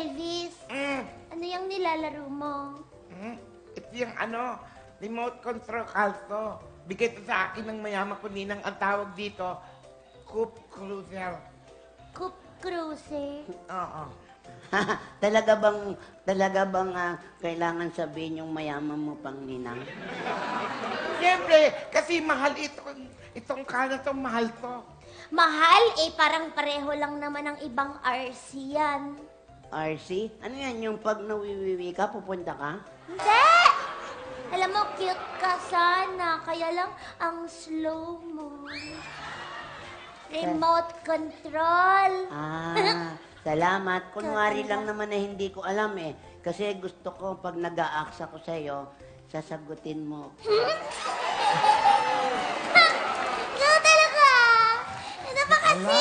Elvis. Ano yung nilalaro mo? Ito yung remote control calso. Bigay ito sa akin ng mayaman ko ninang. Ang tawag dito, Coop Cruiser. Coop Cruiser. Oo. talaga bang kailangan sabihin yung mayaman mo pang ninang? Siyempre, kasi mahal itong kano to, mahal to. Mahal? Parang pareho lang naman ng ibang RC yan. RC? Ano yan? Yung pag nawiwiwi ka, pupunta ka? Hindi! Alam mo, cute ka sana. Kaya lang, ang slow mo. Remote control. Salamat. Kunwari lang naman na hindi ko alam eh. Kasi gusto ko pag nag-a-ax ako sa'yo, sasagutin mo. Ikaw talaga. Ano ba kasi?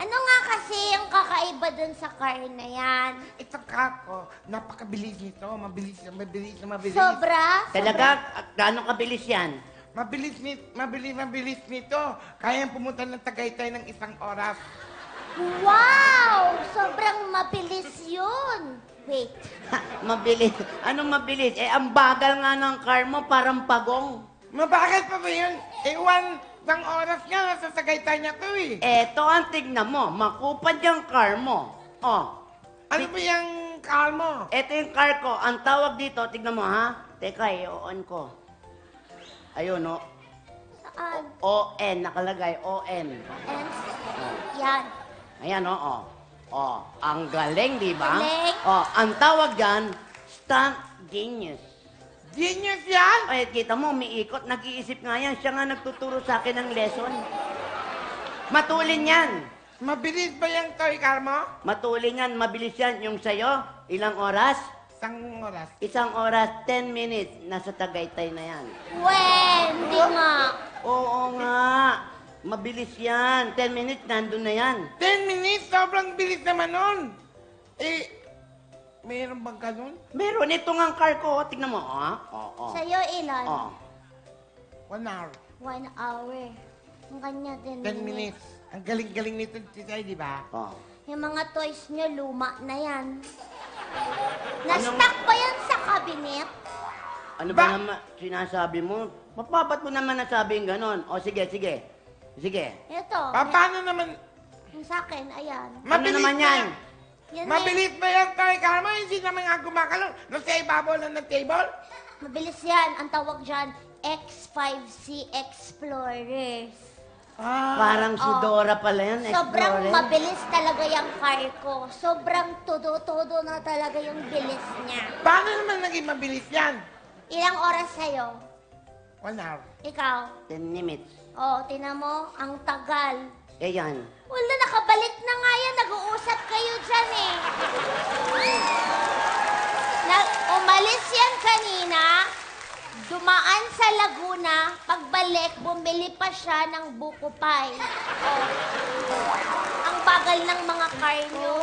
Ano nga kasi yung kakaiba dun sa car na yan? Itong car ko, napakabilis nito. Mabilis. Sobra? Talaga? Gaano kabilis yan? Mabilis nito. Kaya pumunta ng Tagaytay ng 1 oras. Wow! Sobrang mabilis yun. Wait. Mabilis? Anong mabilis? Ang bagal nga ng car mo, parang pagong. Mabagal pa ba yun? 1 oras nga, nasa Tagaytay niya to eh. Eto ang tignan mo, makupad yung car mo. Ano ba yung car mo? Eto yung car ko, ang tawag dito, tignan mo ha. Teka, i-on ko. Ayun, no? Saan? O-N, nakalagay, O-N. Yan. Ayan, ang galing, di ba? Galing. Ang tawag dyan, stunt genius. Genius yan? Kita mo, umiikot, nag-iisip nga yan. Siya nga nagtuturo sa akin ng lesson. Matulin yan. Mabilis ba yung toy car mo? Matulin yan, mabilis yan. Yung sa'yo, ilang oras? 1 oras. 1 oras, 10 minutes. Nasa Tagaytay na yan. Hindi nga. Oo nga. Mabilis yan. 10 minutes, nandun na yan. 10 minutes? Sobrang bilis naman nun. Mayroon bang ganun? Meron. Ito nga ang car ko. Tignan mo. Sa'yo ilan? 1 hour. 1 hour. Ang kanya 10 10 minutes. Ang galing-galing nito, Titay, di ba? Yung mga toys nyo, luma na yan. Na-stock ba yan sa cabinet? Ano ba naman sinasabi mo? Ba't mo naman nasabing ganon? Sige. Ito. Paano naman? Yung sa akin, ayan. Ano naman yan? Yan Mabilis ba yung toy car mo? Hindi naman nga gumakalong. Nasa ibabaw lang ng table? Mabilis yan. Ang tawag dyan, X5C Explorers. Parang si Dora pala yan. Sobrang Explorer. mabilis talaga yung car ko. Sobrang todo-todo na talaga yung bilis niya. Paano naman naging mabilis yan? Ilang oras sa'yo? 1 hour. Ikaw? 10 minutes. Tinan mo, ang tagal. Yan. Wala, nakabalik na nga yan. Nag-uusap kayo dyan eh. Umalis yan kanina. Dumaan sa Laguna. Pagbalik, bumili pa siya ng buko pie. Ang bagal ng mga car nyo.